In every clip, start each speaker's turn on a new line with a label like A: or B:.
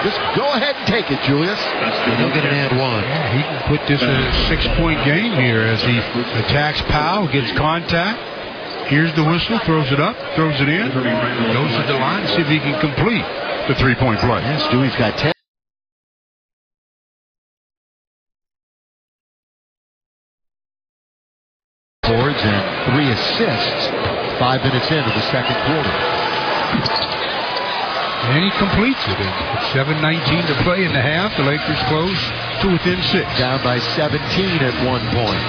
A: Just go ahead and take it, Julius. He'll get an and one.
B: Yeah, he can put this in a 6-point game here as he attacks Powell, gets contact. Here's the whistle, throws it up, throws it in, goes to the line to see if he can complete the 3-point play.
A: Yes, Stewie's got 10. Boards and 3 assists 5 minutes into the second quarter.
B: And he completes it. It's 7:19 to play in the half. The Lakers close to within 6.
A: Down by 17 at one point.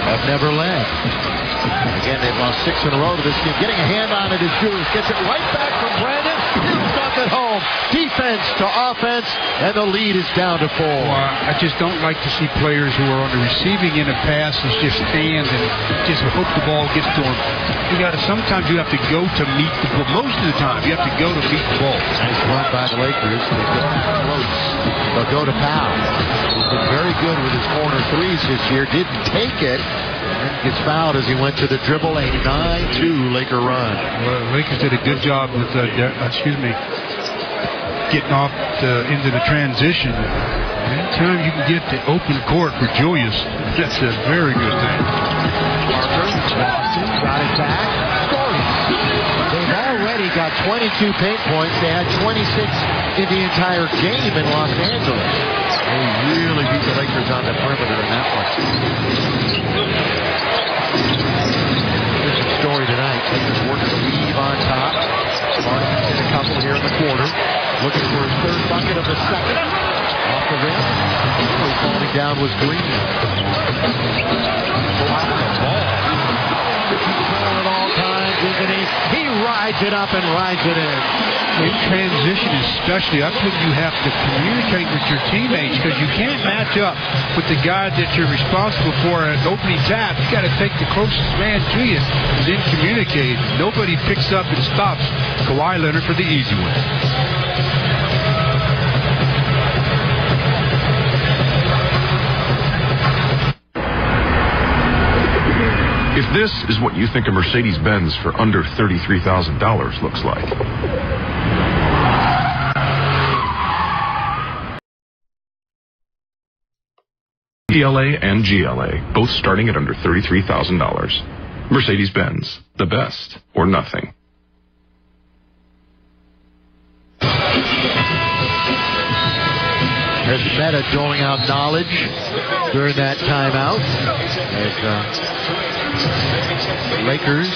A: Have never led. Again, they've lost 6 in a row to this team. Getting a hand on it is Julius. Gets it right back from Brandon. He's up at home. Defense to offense, and the lead is down to 4.
B: Well, I just don't like to see players who are on the receiving end of passes just stand and just hope the ball gets to them. Sometimes you have to go to meet the ball. Most of the time, you have to go to meet the ball.
A: Nice run by the Lakers. They get close. They'll go to Powell. He's been very good with his corner threes this year. Didn't take it. And gets fouled as he went to the dribble. A 9-2 Laker run.
B: Well, the Lakers did a good job with, getting off into the transition. Anytime you can get the open court for Julius, that's a very good thing.
A: Boston got it back. Scoring. They've already got 22 paint points. They had 26 in the entire game in Los Angeles. They really beat the Lakers on the perimeter in that one. Different story tonight. Lakers working to leave on top. Martin's in a couple here in the quarter. Looking for his 3rd bucket of the second. Off the rim. Falling down was Green. At all times, isn't he? He rides it up and rides it in.
B: In transition especially, that's when you have to communicate with your teammates, because you can't match up with the guy that you're responsible for an opening tap. You got to take the closest man to you and then communicate. Nobody picks up and stops Kawhi Leonard for the easy one.
C: If this is what you think a Mercedes-Benz for under $33,000 looks like. CLA and GLA, both starting at under $33,000. Mercedes-Benz, the best or nothing.
A: There's Meta doling out knowledge during that timeout. Lakers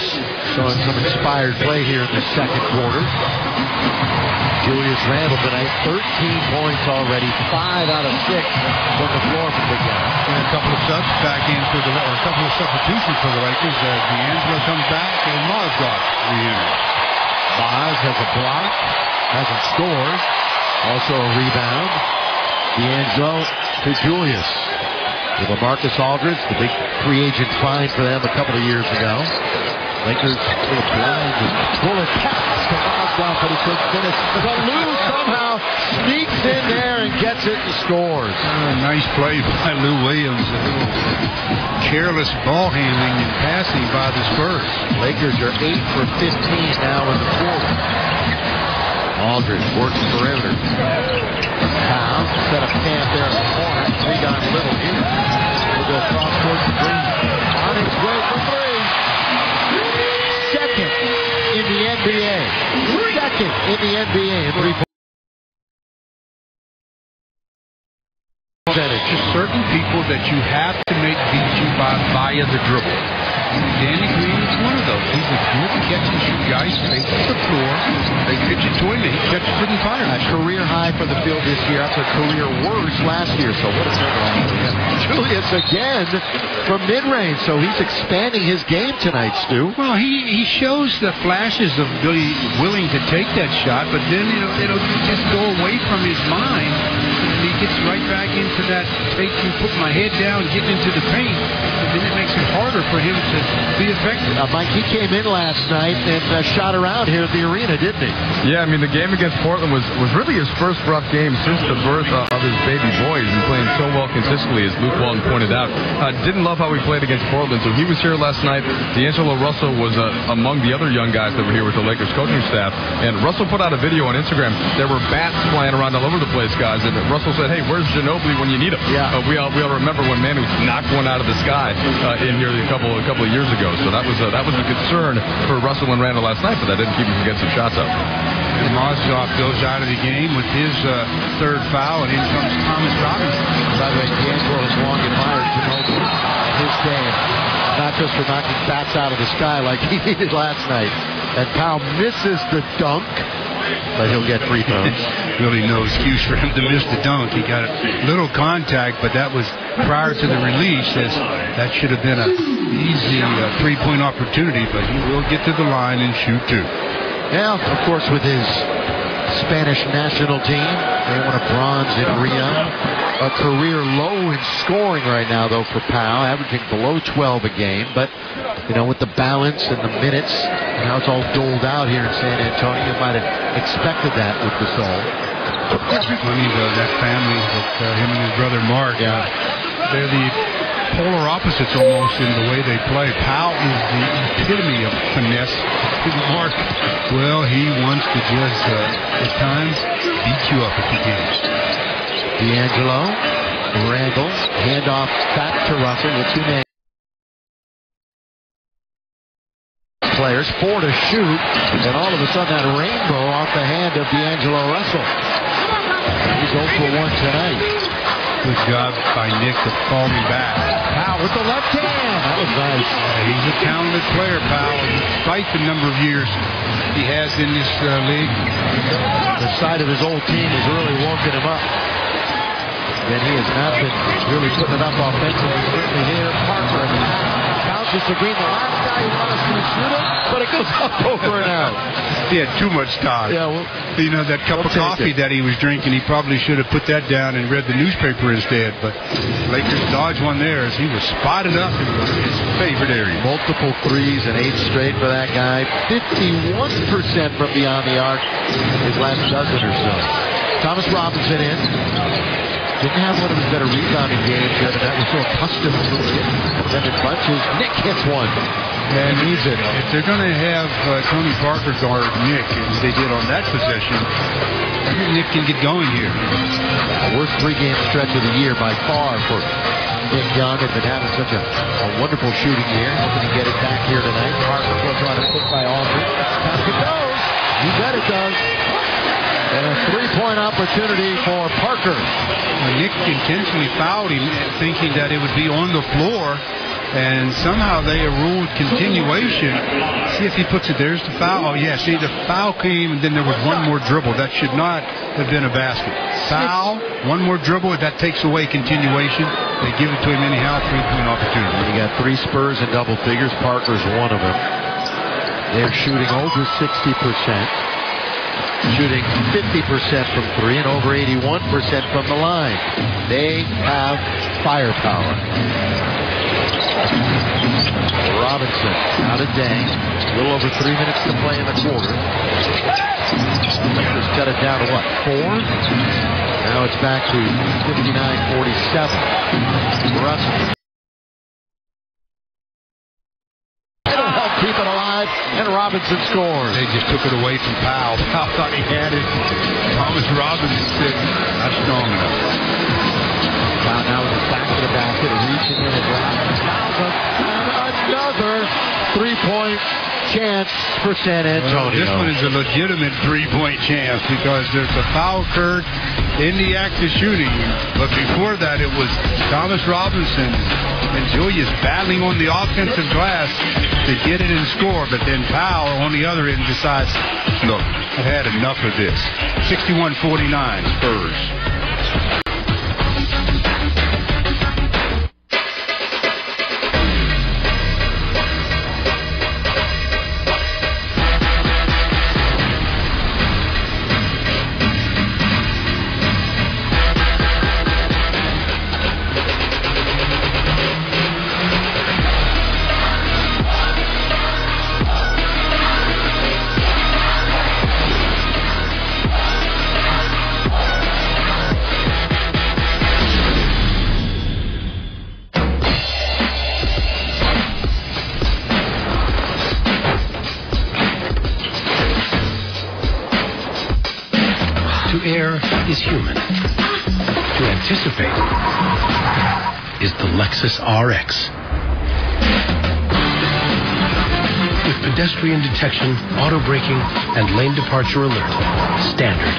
A: showing some inspired play here in the second quarter. Julius Randle tonight, 13 points already, 5 out of 6 from the floor for the guy.
B: And a couple of subs back in for a couple of substitutions for the Lakers as D'Angelo comes back and Mozgov re-enters.
A: Maz has a block, hasn't scored, also a rebound. D'Angelo to Julius. With LaMarcus Aldridge, the big free agent find for them a couple of years ago. Lakers with a blind bullet pass to Mozgov, but he couldn't finish. But Lou somehow sneaks in there and gets it and scores.
B: Nice play by Lou Williams. A little careless ball handling and passing by the Spurs.
A: Lakers are 8 for 15 now in the quarter. Aldridge works perimeter. Powell set up camp there in the corner. Three-gun Little here. We'll go cross court to Green. On his way for 3. Second in the NBA. Second in the NBA in 3-point percentage.
B: There's certain people that you have to make beat you via the dribble. Danny Green is one of those. He's a good catch-and-shoot guy. Straight to the floor. They pitch it to him, and he catches it and fires.
A: A career high for the field this year. That's a career worst last year. So what a turnaround for him. Julius again from mid-range. So he's expanding his game tonight, Stu.
B: Well, he shows the flashes of willing to take that shot, but then it'll just go away from his mind. He gets right back into that state to put my head down, get into the paint, and then it makes it harder for him to be effective.
A: Mike, he came in last night and shot around here at the arena, didn't he?
D: Yeah, I mean, the game against Portland was really his first rough game since the birth of his baby boy. He's been playing so well consistently, as Luke Walton pointed out. Didn't love how he played against Portland, so he was here last night. D'Angelo Russell was among the other young guys that were here with the Lakers coaching staff, and Russell put out a video on Instagram. There were bats flying around all over the place, guys, and Russell said, "Hey, where's Ginobili when you need him?"
A: Yeah.
D: We all remember when Manu knocked one out of the sky in here a couple of years ago. So that was a concern for Russell and Randall last night, but that didn't keep him from getting some shots up.
B: And Mozgov goes out of the game with his third foul, and in comes Thomas Robinson.
A: By the way, D'Angelo has long admired Ginobili and his game, not just for knocking bats out of the sky like he did last night. And Powell misses the dunk, but he'll get free throws.
B: Really no excuse for him to miss the dunk. He got a little contact, but that was prior to the release, as that should have been an easy three-point opportunity, but he will get to the line and shoot two.
A: Yeah, of course, with his Spanish national team, they won a bronze in Rio. A career low in scoring right now, though, for Powell, averaging below 12 a game. But, you know, with the balance and the minutes and how it's all doled out here in San Antonio, you might have expected that with Gasol.
B: Funny, though, that family, with him and his brother Mark, they're the polar opposites almost in the way they play. Powell is the epitome of finesse. Mark, well, he wants to just, at times, beat you up if he can.
A: D'Angelo, Randall, handoff back to Russell with two men. Players, 4 to shoot, and all of a sudden that rainbow off the hand of D'Angelo Russell. He's 0 for 1 tonight.
B: Good job by Nick to fall me back.
A: Powell with the left hand. That was nice.
B: He's a talented player, Powell, despite the number of years he has in this league.
A: The side of his old team is really working him up. And he has not been really putting it up offensively. Certainly here, Parker bounces to Green, the last guy who wants to shoot it, but it goes up over and out.
B: He had too much time.
A: Yeah, well,
B: you know, that cup of coffee that he was drinking, he probably should have put that down and read the newspaper instead. But Lakers dodged one there as he was spotted up in his favorite area.
A: Multiple threes and 8 straight for that guy. 51% from beyond the arc his last dozen or so. Thomas Robinson in. Didn't have one of his better rebounding games yet, and that was so accustomed to getting defended bunches. Nick hits one. And needs it.
B: If they're going to have Tony Parker guard Nick, as they did on that possession, I think Nick can get going here.
A: Worst 3-game stretch of the year by far for Nick Young. Had been having such a wonderful shooting year. Hoping to get it back here tonight. Parker goes on a pick by Aldridge. It goes. You bet it does. And a 3-point opportunity for Parker.
B: Nick intentionally fouled him, thinking that it would be on the floor, and somehow they ruled continuation. See if he puts it. There's the foul. Oh, yeah. See, the foul came, and then there was one more dribble. That should not have been a basket. Foul, one more dribble. That takes away continuation. They give it to him anyhow. 3-point opportunity.
A: You got 3 Spurs in double figures. Parker's one of them. They're shooting over 60%. Shooting 50% from 3 and over 81% from the line. They have firepower. Robinson out of Dang. A little over 3 minutes to play in the quarter. Just cut it down to what, 4? Now it's back to 59-47. Russell. It'll help keep it alive, and Robinson scores.
B: They just took it away from Powell. Powell thought he had it. Thomas Robinson said, not strong enough.
A: Powell now is back to the basket, reaching in and another 3-point chance for San Antonio.
B: This one is a legitimate 3-point chance because there's a foul occurred in the act of shooting. But before that, it was Thomas Robinson and Julius battling on the offensive glass to get it and score. But then Powell on the other end decides, look, I've had enough of this. 61-49 Spurs.
E: is human. To anticipate is the Lexus RX. With pedestrian detection, auto braking, and lane departure alert, standard.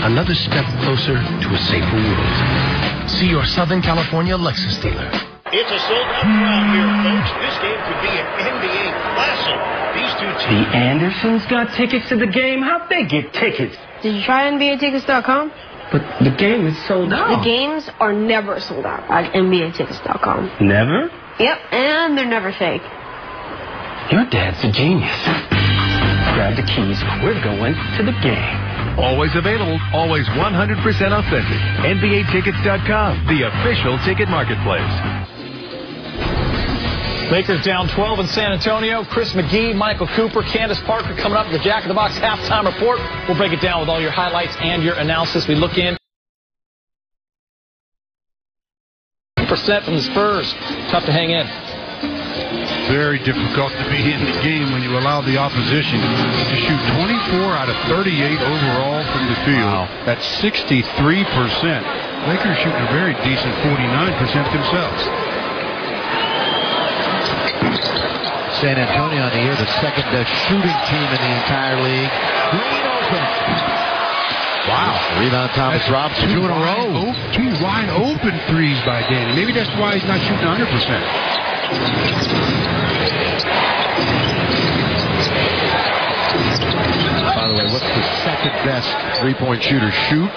E: Another step closer to a safer world. See your Southern California Lexus dealer.
F: It's a sold-out crowd here, folks. This game could be an NBA classic. These two teams...
G: The Andersons got tickets to the game? How'd they get tickets?
H: Did you try NBAtickets.com?
G: But the game is sold out.
H: The games are never sold out at NBAtickets.com.
G: Never?
H: Yep, and they're never fake.
G: Your dad's a genius. Grab the keys. We're going to the game.
I: Always available, always 100% authentic. NBAtickets.com, the official ticket marketplace.
J: Lakers down 12 in San Antonio. Chris McGee, Michael Cooper, Candace Parker coming up with the Jack in the Box halftime report. We'll break it down with all your highlights and your analysis. We look in. % from the Spurs. Tough to hang in.
B: Very difficult to be in the game when you allow the opposition to shoot 24 out of 38 overall from the field. Wow. That's 63%. Lakers shooting a very decent 49% themselves.
A: San Antonio on the year, the second best shooting team in the entire league. Green open. Wow. Rebound Thomas Robinson. Two in a row.
B: Two wide open threes by Danny. Maybe that's why he's not shooting 100%.
A: By the way, what's the second best three-point shooter shoot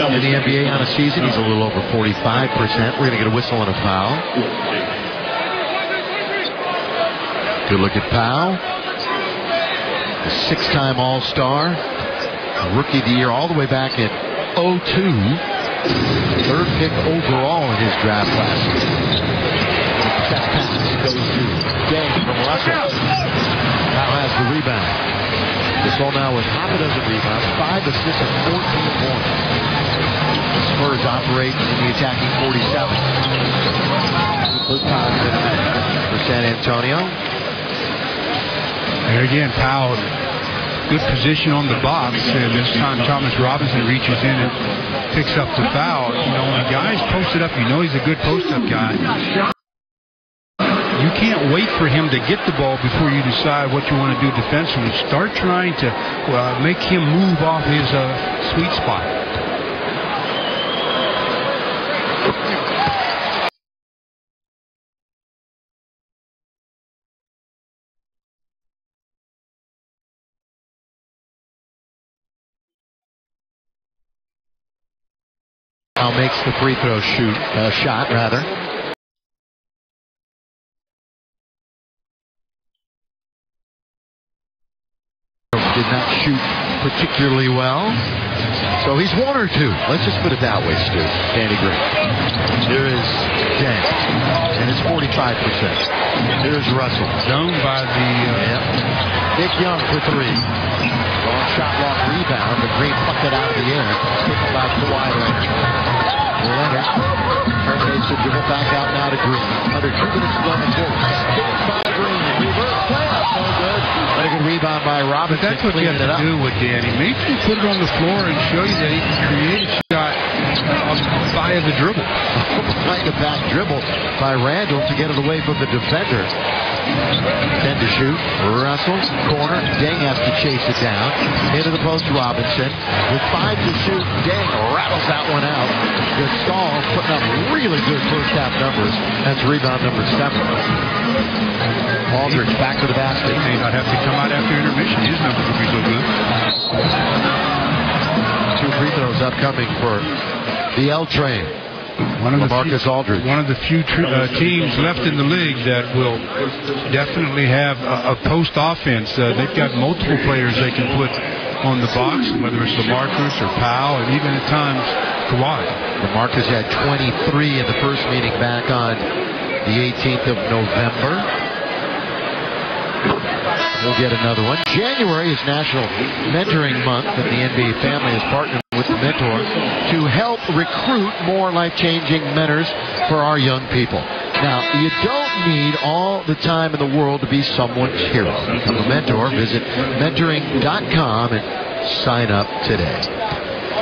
A: in the NBA on a season? He's a little over 45%. We're going to get a whistle and a foul. Good look at Powell, a six-time All-Star, Rookie of the Year all the way back in 2002, third pick overall in his draft class. That pass goes to Day from Russell. Powell has the rebound. Gasol now with half a dozen rebounds, 5 assists and 14 points. The Spurs operate in the attacking 47. First time for San Antonio.
B: There again, Powell, good position on the box, and this time Thomas Robinson reaches in and picks up the foul. You know, when a guy's posted up, you know he's a good post-up guy. You can't wait for him to get the ball before you decide what you want to do defensively. Start trying to make him move off his sweet spot.
A: Now makes the free throw shot rather. Did not shoot particularly well. So he's 1 or 2. Let's just put it that way, Stu. Danny Green. Here is Dent. And it's 45%. Here's Russell.
B: Zone by the...
A: Nick Young for 3. Long shot, long rebound, but Green plucked it out of the air. Picked by Kawhi Leonard. Leonard terminates the dribble back out now to Green. Under 2 minutes to go in the fourth. Hit by Green. Reverse playoff. No good. But a good rebound by Robinson.
B: But that's what you have to do with Danny. Make him put it on the floor and show you that he can create a shot via the dribble.
A: Behind the back dribble by Randall to get it away from the defender. 10 to shoot. Russell, corner. Deng has to chase it down. Into the post, Robinson. With 5 to shoot, Deng rattles that one out. Gasol putting up really good first half numbers. That's rebound number 7. Aldridge back to the basket.
B: He may not have to come out after intermission. His numbers will be so good.
A: 2 free throws upcoming for the L Train. One of
B: the few teams left in the league that will definitely have a post offense. They've got multiple players they can put on the box, whether it's LaMarcus or Powell, and even at times Kawhi.
A: LaMarcus had 23 in the first meeting back on the 18th of November. We'll get another one. January is National Mentoring Month, and the NBA family has partnered with the Mentor to help recruit more life-changing mentors for our young people. Now, you don't need all the time in the world to be someone's hero. Become a mentor. Visit mentoring.com and sign up today.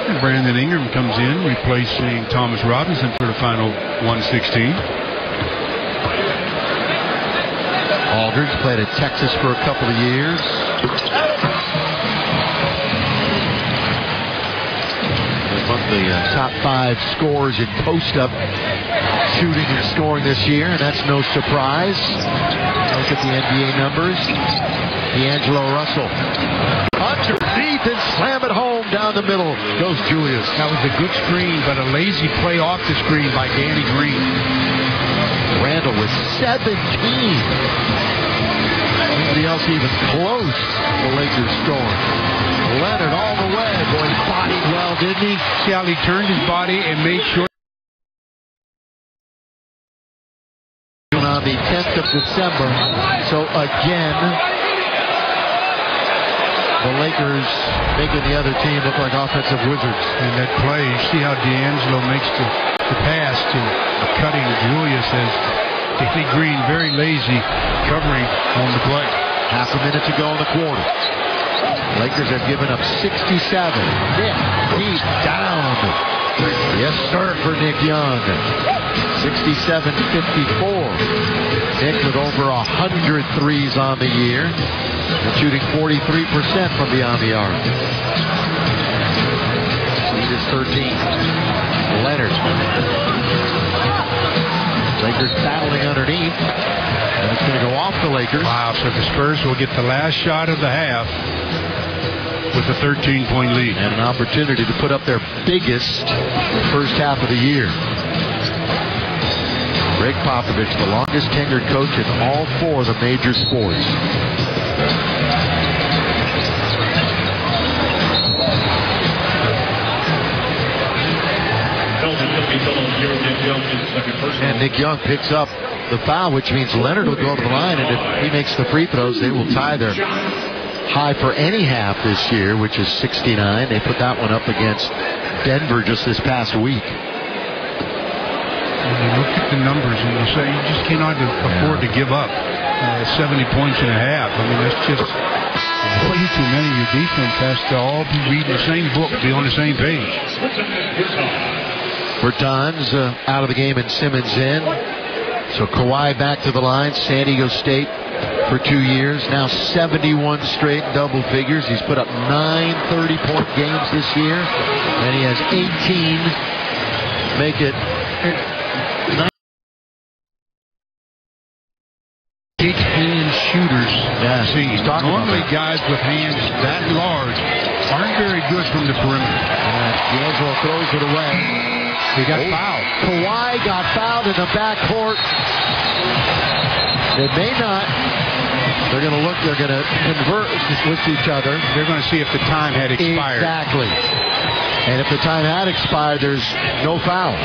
B: And Brandon Ingram comes in, replacing Thomas Robinson for the final 116.
A: Aldridge played at Texas for a couple of years. Among the top 5 scorers in post-up shooting and scoring this year, and that's no surprise. Look at the NBA numbers. D'Angelo Russell. Underneath and slam it home down the middle goes Julius.
B: That was a good screen, but a lazy play off the screen by Danny Green.
A: Randall with 17. Nobody else even close to the Lakers scoring. Leonard all the way. Boy, he bodied well, didn't he?
B: See how he turned his body and made sure.
A: On the 10th of December. So again, the Lakers making the other team look like offensive wizards.
B: And that play, you see how D'Angelo makes the pass to cutting Julius as Danny Green, very lazy, covering on the play.
A: Half a minute to go in the quarter. Lakers have given up 67. Nick deep down. Yes, sir, for Nick Young. 67-54. Nick with over 100 threes on the year and shooting 43% from beyond the arc. Lead is 13. Leonard. Lakers battling underneath. And it's going to go off the Lakers.
B: Wow, so the Spurs will get the last shot of the half with a 13-point lead.
A: And an opportunity to put up their biggest first half of the year. Greg Popovich, the longest tenured coach in all 4 of the major sports. And Nick Young picks up the foul, which means Leonard will go to the line, and if he makes the free throws, they will tie their high for any half this year, which is 69. They put that one up against Denver just this past week.
B: And you look at the numbers and you say you just cannot afford to give up 70 points and a half. I mean, that's just way too many. Your defense has to all be reading the same book, be on the same page.
A: Bertans out of the game and Simmons in. So Kawhi back to the line. San Diego State for 2 years. Now 71 straight double figures. He's put up 9 30-point games this year. And he has 18. Make it
B: 8-hand shooters.
A: Yeah, see, he's talking
B: normally
A: about
B: guys with hands that large aren't very good from the perimeter.
A: D'Angelo throws it away.
B: He got fouled.
A: Kawhi got fouled in the backcourt. They may not. They're going to look. They're going to converse with each other.
B: They're going to see if the time had expired.
A: Exactly. And if the time had expired, there's no foul.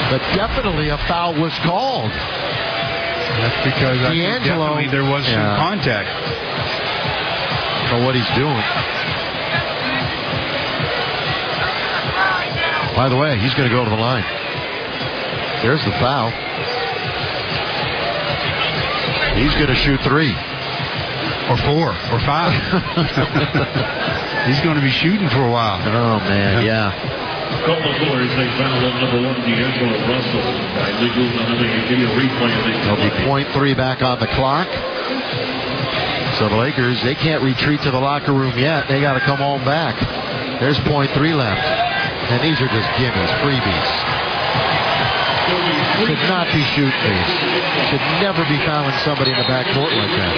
A: But definitely a foul was called.
B: That's because
A: D'Angelo,
B: definitely there was some contact.
A: For what he's doing. By the way, he's going to go to the line. There's the foul. He's going to shoot 3.
B: Or 4. Or 5. He's going to be shooting for a while.
A: Oh, man, yeah.
K: Call the score is a foul on number 1, D'Angelo Russell. By legal, give you a replay of
A: There'll be .3 back on the clock. So the Lakers, they can't retreat to the locker room yet. They got to come on back. There's .3 left. And these are just gimmies, freebies. Should not be shooting these. Should never be fouling somebody in the backcourt like that.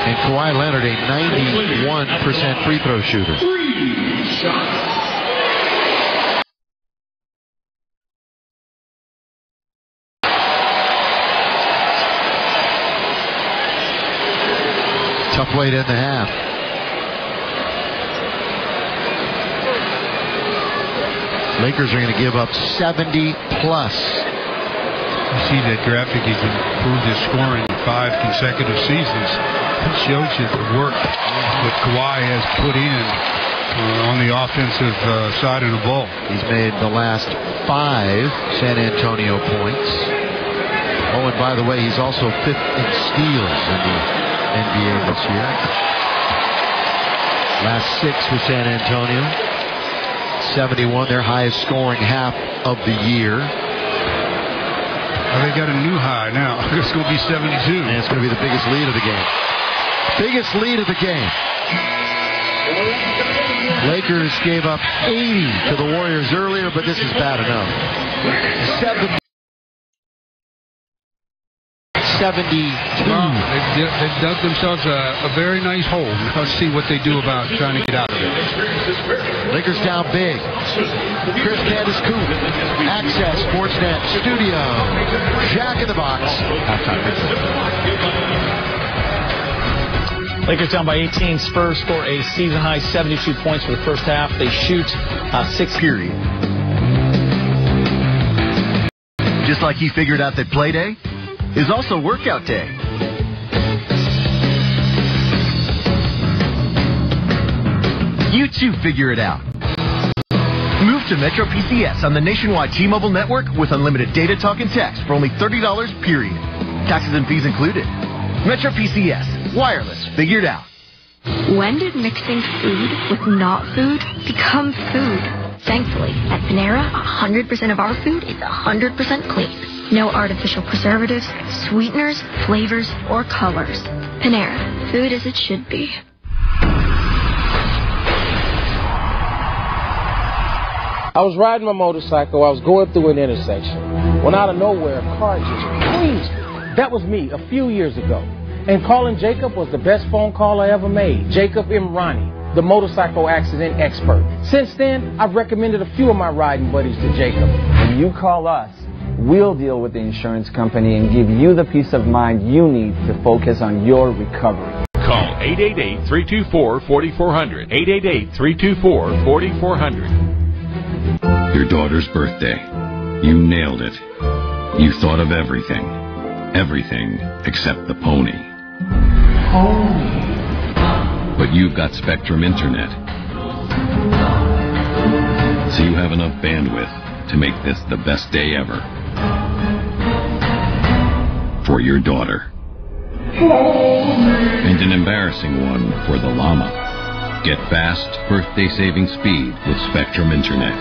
A: And Kawhi Leonard, a 91% free throw shooter. Tough way to end the half. Lakers are going to give up 70+.
B: You see that graphic, he's improved his scoring in 5 consecutive seasons. It shows you the work that Kawhi has put in on the offensive side of the ball.
A: He's made the last 5 San Antonio points. Oh, and by the way, he's also 5th in steals in the NBA this year. Last 6 for San Antonio. 71, their highest scoring half of the year.
B: They got a new high now. It's going to be 72.
A: And it's going to be the biggest lead of the game. Biggest lead of the game. Lakers gave up 80 to the Warriors earlier, but this is bad enough. 72.
B: Well, they've dug themselves a very nice hole. Let's see what they do about trying to get out of it.
A: Lakers down big. Chris Candace Coop, Access Sportsnet Studio. Jack in the Box. Halftime report.
J: Lakers down by 18. Spurs score a season-high 72 points for the first half. They shoot 6 period.
L: Just like he figured out that play day is also workout day. You too figure it out. Move to Metro PCS on the nationwide T-Mobile network with unlimited data, talk, and text for only $30 period. Taxes and fees included. Metro PCS. Wireless. Figured out.
H: When did mixing food with not food become food? Thankfully, at Panera, 100% of our food is 100% clean. No artificial preservatives, sweeteners, flavors, or colors. Panera. Food as it should be.
M: I was riding my motorcycle. I was going through an intersection when out of nowhere a car just cruised. That was me a few years ago. And calling Jacob was the best phone call I ever made. Jacob Imrani, the motorcycle accident expert. Since then, I've recommended a few of my riding buddies to Jacob.
N: When you call us, we'll deal with the insurance company and give you the peace of mind you need to focus on your recovery.
O: Call 888-324-4400. 888-324-4400.
P: Your daughter's birthday. You nailed it. You thought of everything. Everything except the pony. But you've got Spectrum Internet. So you have enough bandwidth to make this the best day ever. For your daughter. And an embarrassing one for the llama. Get fast, birthday-saving speed with Spectrum Internet.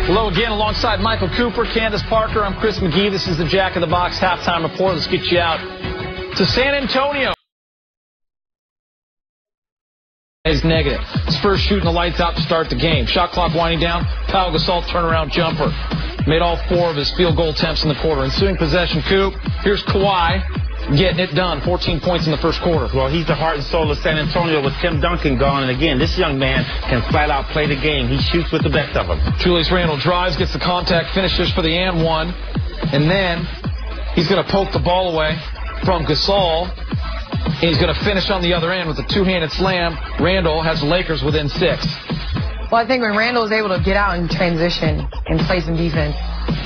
J: Hello again, alongside Michael Cooper, Candace Parker. I'm Chris McGee. This is the Jack in the Box halftime report. Let's get you out to San Antonio. Is negative. Spurs shooting the lights out to start the game. Shot clock winding down. Pau Gasol turnaround jumper. Made all 4 of his field goal attempts in the quarter. Ensuing possession, Coop. Here's Kawhi getting it done. 14 points in the first quarter.
Q: Well, he's the heart and soul of San Antonio with Tim Duncan gone. And again, this young man can flat out play the game. He shoots with the best of them.
J: Julius Randle drives, gets the contact, finishes for the and one. And then he's going to poke the ball away from Gasol. And he's going to finish on the other end with a two-handed slam. Randle has the Lakers within 6.
R: Well, I think when Randle is able to get out and transition and play some defense,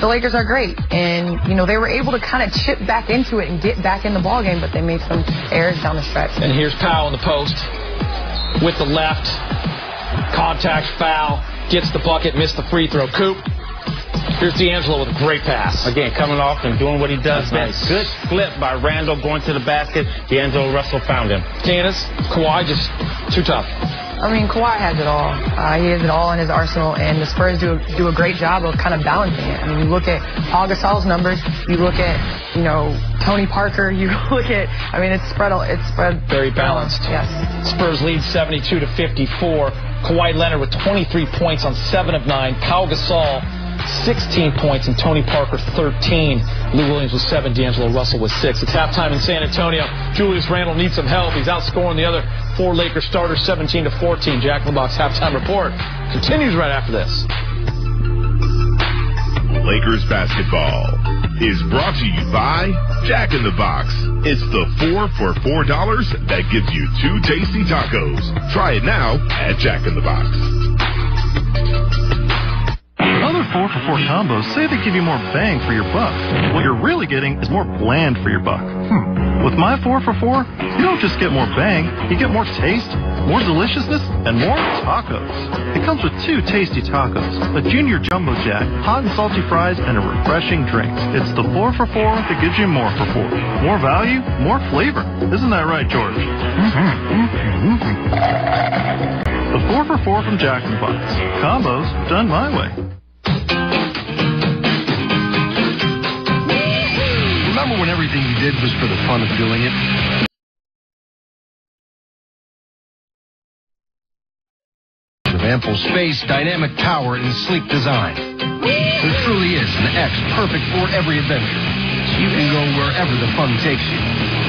R: the Lakers are great. And, you know, they were able to kind of chip back into it and get back in the ballgame, but they made some errors down the stretch.
J: And here's Powell in the post with the left. Contact, foul, gets the bucket, missed the free throw. Coop. Here's D'Angelo with a great pass.
Q: Again, coming off and doing what he does
J: That's
Q: best.
J: nice.
Q: Good flip by Randle going to the basket. D'Angelo Russell found him.
J: Candace, Kawhi just too tough.
R: I mean, Kawhi has it all. He has it all in his arsenal, and the Spurs do a great job of kind of balancing it. I mean, you look at Pau Gasol's numbers, you look at, you know, Tony Parker, you look at, I mean, it's spread
J: very balanced.
R: Yes.
J: Spurs lead 72-54. Kawhi Leonard with 23 points on 7 of 9. Pau Gasol 16 points, and Tony Parker 13. Lou Williams with 7, D'Angelo Russell with 6. It's halftime in San Antonio. Julius Randle needs some help. He's outscoring the other 4 Lakers starters 17-14. Jack in the Box halftime report continues right after this.
S: Lakers basketball is brought to you by Jack in the Box. It's the 4 for $4 that gives you 2 tasty tacos. Try it now at Jack in the Box.
T: Other 4 for $4 combos say they give you more bang for your buck. What you're really getting is more bland for your buck.
O: With my 4-for-4, you don't just get more bang, you get more taste, more deliciousness, and more tacos. It comes with 2 tasty tacos, a junior jumbo jack, hot and salty fries, and a refreshing drink. It's the 4-for-4 that gives you more for 4. More value, more flavor. Isn't that right, George? The 4-for-4 from Jack in the Box. Combos done my way.
E: Remember when everything you did was for the fun of doing it? With ample space, dynamic power, and sleek design. There truly is an X perfect for every adventure. So you can go wherever the fun takes you.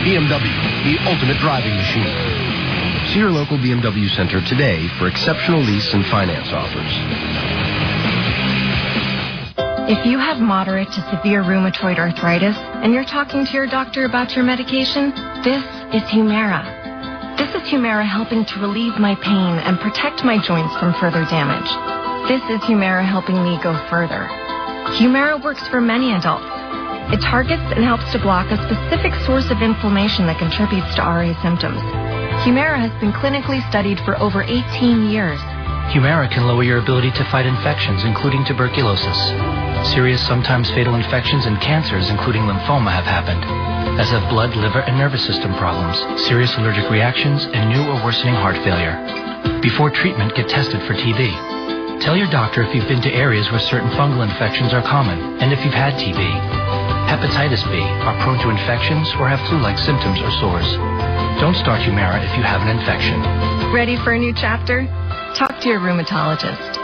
E: BMW, the ultimate driving machine. See your local BMW center today for exceptional lease and finance offers.
H: If you have moderate to severe rheumatoid arthritis and you're talking to your doctor about your medication, this is Humira. This is Humira helping to relieve my pain and protect my joints from further damage. This is Humira helping me go further. Humira works for many adults. It targets and helps to block a specific source of inflammation that contributes to RA symptoms. Humira has been clinically studied for over 18 years.
T: Humira can lower your ability to fight infections, including tuberculosis. Serious, sometimes fatal infections and cancers, including lymphoma, have happened, as have blood, liver, and nervous system problems, serious allergic reactions, and new or worsening heart failure. Before treatment, get tested for TB. Tell your doctor if you've been to areas where certain fungal infections are common, and if you've had TB. Hepatitis B, are prone to infections, or have flu-like symptoms or sores. Don't start Humira if you have an infection.
H: Ready for a new chapter? Talk to your rheumatologist.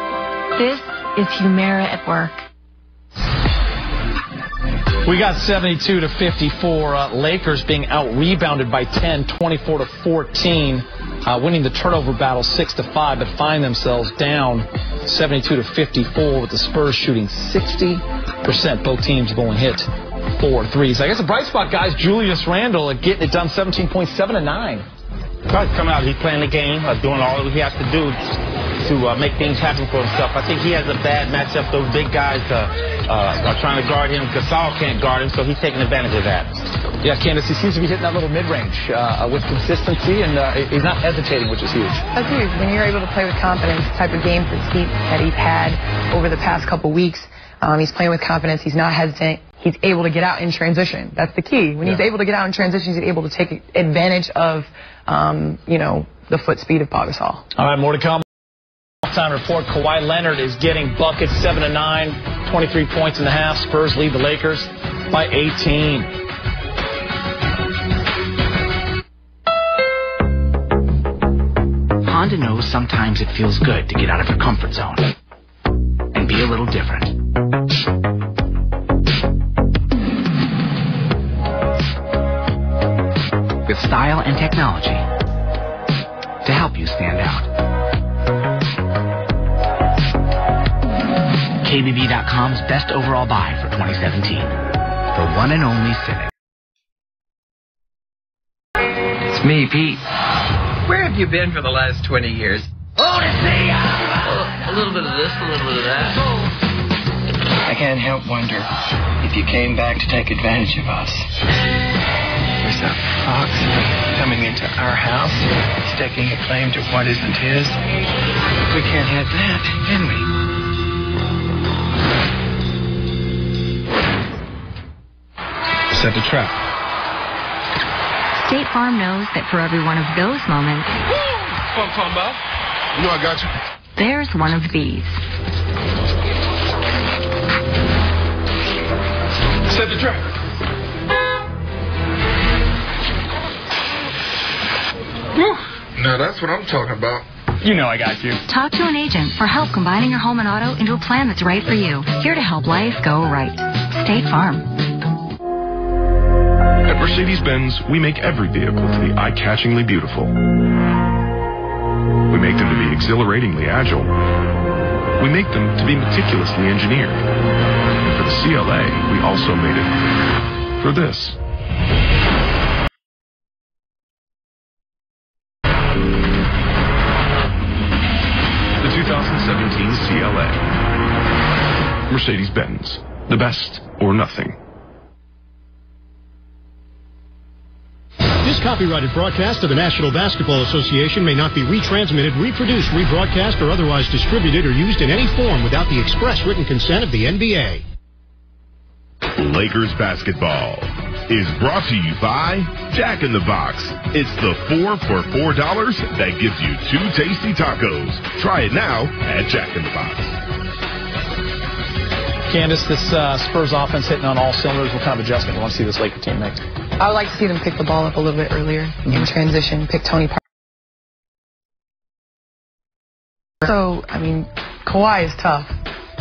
H: This is Humira at work.
J: We got 72 to 54. Lakers being out-rebounded by 10, 24 to 14, winning the turnover battle 6 to 5, but find themselves down 72 to 54 with the Spurs shooting 60%. Both teams have only hit 4 threes. I guess the bright spot, guys, Julius Randle getting it done 17.7 to 9.
Q: Coming out, he's playing the game, doing all that he has to do to make things happen for himself. I think he has a bad matchup. Those big guys are trying to guard him. Gasol can't guard him, so he's taking advantage of that.
J: Yeah, Candace, he seems to be hitting that little mid-range with consistency, and he's not hesitating, which is huge.
R: That's huge. When you're able to play with confidence, the type of games that he's had over the past couple weeks, he's playing with confidence. He's not hesitant. He's able to get out in transition. That's the key. When he's able to get out in transition, he's able to take advantage of, the foot speed of Pau Gasol. All
J: right, more to come. Time report. Kawhi Leonard is getting buckets 7 to 9, 23 points in the half. Spurs lead the Lakers by 18.
U: Honda knows sometimes it feels good to get out of your comfort zone and be a little different. With style and technology to help you stand out. KBB.com's best overall buy for 2017. The one and only Civic.
V: It's me, Pete. Where have you been for the last 20 years?
U: Oh, to see ya!
V: A little bit of this, a little bit of that.
W: I can't help wonder if you came back to take advantage of us. There's a fox coming into our house, staking a claim to what isn't his. We can't have that, can we?
E: Set the trap.
H: State Farm knows that for every one of those moments,
E: What I'm talking about? You know I got you.
H: there's one of these.
E: Set the trap. Now that's what I'm talking about.
U: You know I got you.
H: Talk to an agent for help combining your home and auto into a plan that's right for you. Here to help life go right. State Farm.
C: At Mercedes-Benz, we make every vehicle to be eye-catchingly beautiful. We make them to be exhilaratingly agile. We make them to be meticulously engineered. And for the CLA, we also made it for this. The 2017 CLA. Mercedes-Benz. The best or nothing.
D: copyrighted broadcast of the National Basketball Association may not be retransmitted, reproduced, rebroadcast, or otherwise distributed or used in any form without the express written consent of the NBA.
S: Lakers basketball is brought to you by Jack in the Box. It's the 4 for $4 that gives you 2 tasty tacos. Try it now at Jack in the Box.
J: Candace, this Spurs offense hitting on all cylinders. What kind of adjustment do you want to see this Laker team make?
R: I would like to see them pick the ball up a little bit earlier in transition, pick Tony Parker. So, I mean, Kawhi is tough.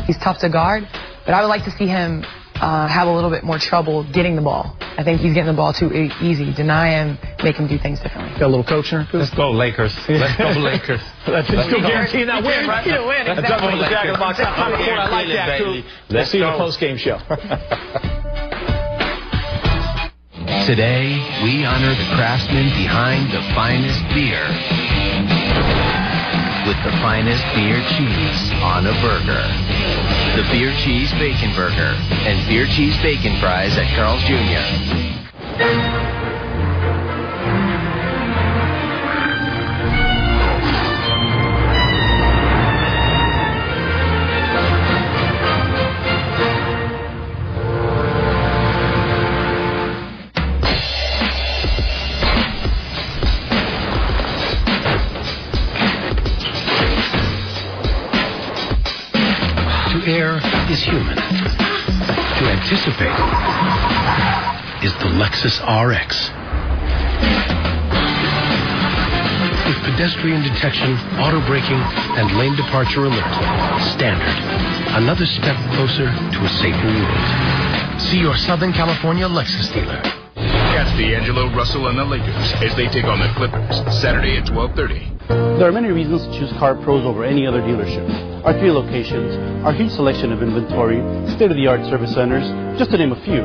R: He's tough to guard, but I would like to see him have a little bit more trouble getting the ball. I think he's getting the ball too easy. Deny him, make him do things differently.
J: Got a little coaching.
Q: Let's go Lakers. Let's go Lakers.
J: That's still guaranteeing that win, right?
R: You win, exactly.
J: That's the Jack in the Box. I like that, too. Let's see you in the post-game show.
E: Today, we honor the craftsmen behind the finest beer with the finest beer cheese on a burger. The Beer Cheese Bacon Burger and Beer Cheese Bacon Fries at Carl's Jr. To err is human. To anticipate is the Lexus RX. With pedestrian detection, auto braking, and lane departure alert, standard. Another step closer to a safer world. See your Southern California Lexus dealer.
F: Catch D'Angelo, Russell, and the Lakers as they take on the Clippers Saturday at 12:30.
G: There are many reasons to choose Car Pros over any other dealership. Our 3 locations, our huge selection of inventory, state-of-the-art service centers, just to name a few.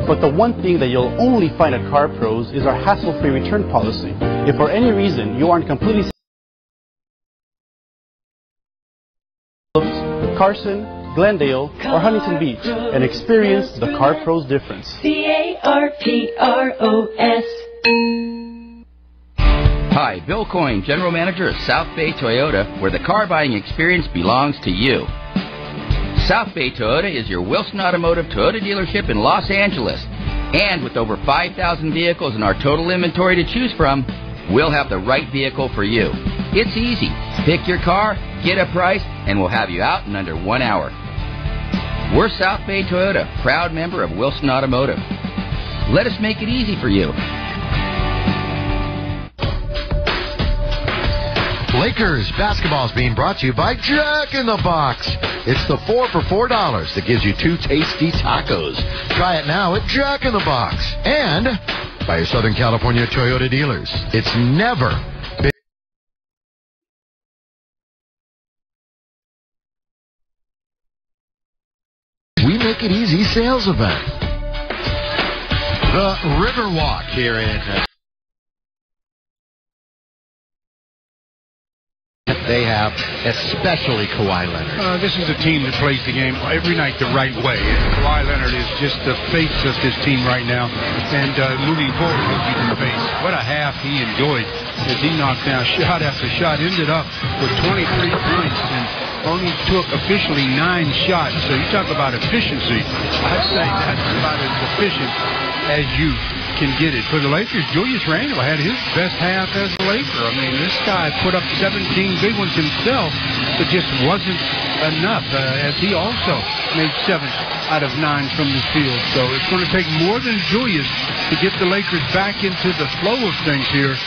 G: But the one thing that you'll only find at Car Pros is our hassle-free return policy. If for any reason you aren't completely Carson, Glendale, or Huntington Beach, and experience the Car Pros difference.
X: CARPROS.
Y: Hi, Bill Coyne, General Manager at South Bay Toyota, where the car buying experience belongs to you. South Bay Toyota is your Wilson Automotive Toyota dealership in Los Angeles. And with over 5,000 vehicles in our total inventory to choose from, we'll have the right vehicle for you. It's easy. Pick your car, get a price, and we'll have you out in under 1 hour. We're South Bay Toyota, proud member of Wilson Automotive. Let us make it easy for you.
A: Lakers basketball is being brought to you by Jack in the Box. It's the 4 for $4 that gives you 2 tasty tacos. Try it now at Jack in the Box. And by your Southern California Toyota dealers. It's never been... We Make It Easy sales event. The Riverwalk here in... They have, especially Kawhi Leonard.
B: This is a team that plays the game every night the right way. And Kawhi Leonard is just the face of this team right now. And moving forward, he'll be the face. What a half he enjoyed as he knocked down shot after shot. Ended up with 23 points and only took officially 9 shots. So you talk about efficiency. I'd say that's about as efficient as you can get it. For the Lakers, Julius Randle had his best half as a Laker. I mean, this guy put up 17 big ones himself, but just wasn't enough, as he also made 7 out of 9 from the field. So it's going to take more than Julius to get the Lakers back into the flow of things here.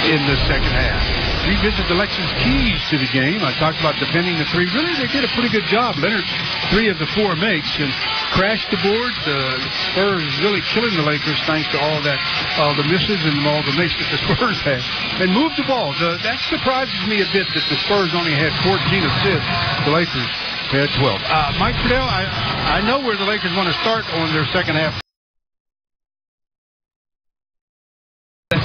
B: In the second half. Revisit the Lexus keys to the game. I talked about defending the 3. Really, they did a pretty good job. Leonard, 3 of the 4 makes and crashed the board. The Spurs really killing the Lakers thanks to all the misses and all the makes that the Spurs had. And moved the ball. That surprises me a bit that the Spurs only had 14 assists. The Lakers had 12. Mike Fidel, I know where the Lakers want to start on their second half.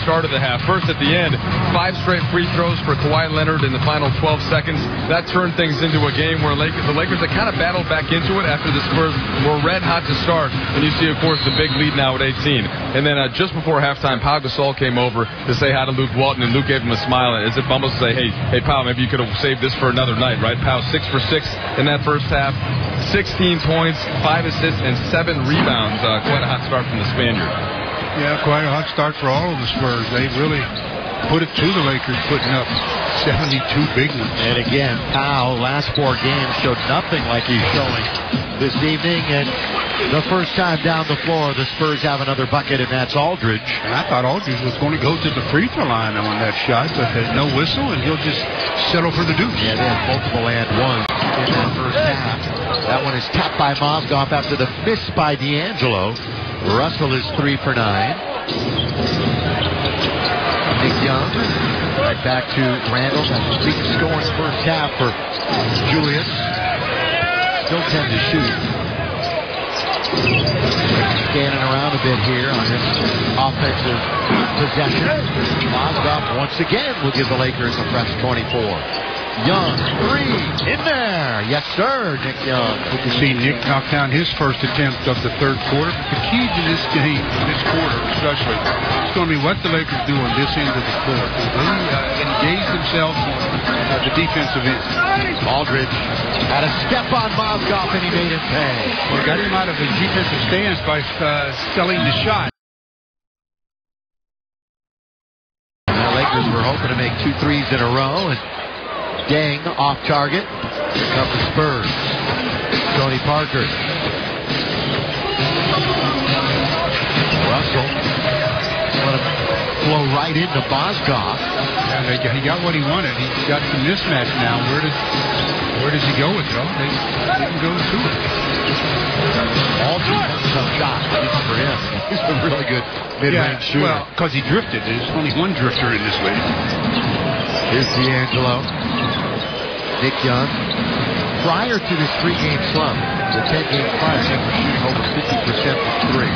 I: Start of the half. First at the end, 5 straight free throws for Kawhi Leonard in the final 12 seconds. That turned things into a game where the Lakers had kind of battled back into it after the Spurs were red hot to start. And you see, of course, the big lead now at 18. And then just before halftime, Pau Gasol came over to say hi to Luke Walton, and Luke gave him a smile as if almost to say, hey, Pau, maybe you could have saved this for another night, right? Pau 6 for 6 in that first half. 16 points, 5 assists, and 7 rebounds. Quite a hot start from the Spaniard.
B: Yeah, quite a hot start for all of the Spurs. They really put it to the Lakers, putting up 72 big ones.
A: And again, Pau, last 4 games, showed nothing like he's showing this evening. And the first time down the floor, the Spurs have another bucket, and that's Aldridge.
B: And I thought Aldridge was going to go to the free throw line on that shot, but there's no whistle, and he'll just settle for the deuce.
A: Yeah, they had multiple and ones in that first half. That one is tapped by Mozgov after the miss by D'Angelo. Russell is 3 for 9. Nick Young, right back to Randall. That's a big scoring first half for Julius. Still 10 to shoot. Scanning around a bit here on his offensive possession. Mozgov once again will give the Lakers a fresh 24. Young, 3, in there. Yes, sir, Nick Young.
B: You can see Nick knock down his first attempt of the third quarter. The key to this game, this quarter especially, is going to be what the Lakers do on this end of the court. They engage themselves on the defensive end.
A: Aldridge had a step on Mozgov, and he made him pay.
B: He got him out of his defensive stance by selling the shot.
A: And the Lakers were hoping to make 2 threes in a row, and Dang off target. Here come the Spurs. Tony Parker. Russell. Let him flow right into Mozgov.
B: Yeah, he got what he wanted. He's got the mismatch now. Where does he go with it? Oh, they didn't go to it.
A: Aldridge wants some shots for him. He's a really good mid-range shooter.
B: Well, because he drifted. There's only one drifter in this league.
A: Here's D'Angelo. Nick Young. Prior to this 3-game slump, the 10-game prior, they were shooting over 50% from 3.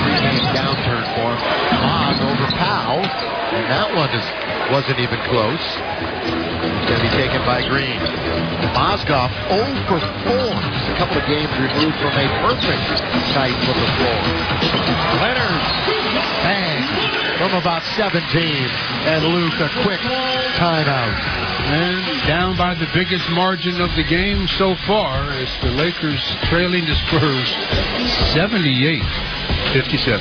A: 3-game downturn for him. Moz over Pau, and that one wasn't even close. It's going to be taken by Green. Mozgov 0 for 4. Just a couple of games removed from a perfect night from the floor. Leonard, bang, from about 17. And Luke, a quick timeout.
B: And down by the biggest margin of the game so far is the Lakers trailing the Spurs 78-57.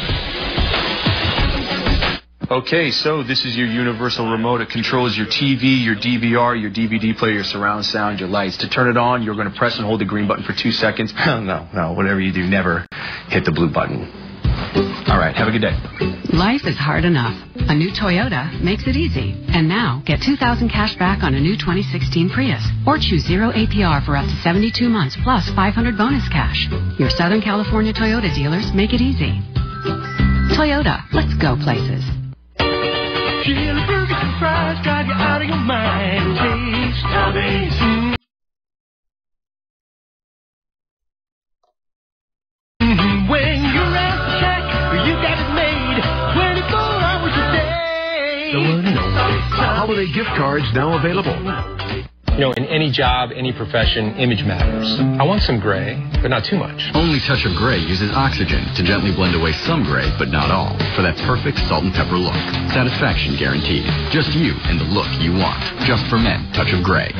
K: Okay, so this is your universal remote. It controls your TV, your DVR, your DVD player, your surround sound, your lights. To turn it on, you're going to press and hold the green button for 2 seconds. No, whatever you do, never hit the blue button. All right, have a good day.
L: Life is hard enough. A new Toyota makes it easy. And now, get $2,000 cash back on a new 2016 Prius. Or choose 0 APR for up to 72 months plus $500 bonus cash. Your Southern California Toyota dealers make it easy. Toyota, let's go places.
M: Burgers and fries drive you out of your mind. Taste Tommy's. When you're at the shack, you got it made 24 hours a day.
X: The one and only holiday gift cards now available.
Z: You know, in any job, any profession, image matters. I want some gray, but not too much.
P: Only Touch of Gray uses oxygen to gently blend away some gray, but not all, for that perfect salt and pepper look. Satisfaction guaranteed. Just you and the look you want. Just for men, Touch of Gray.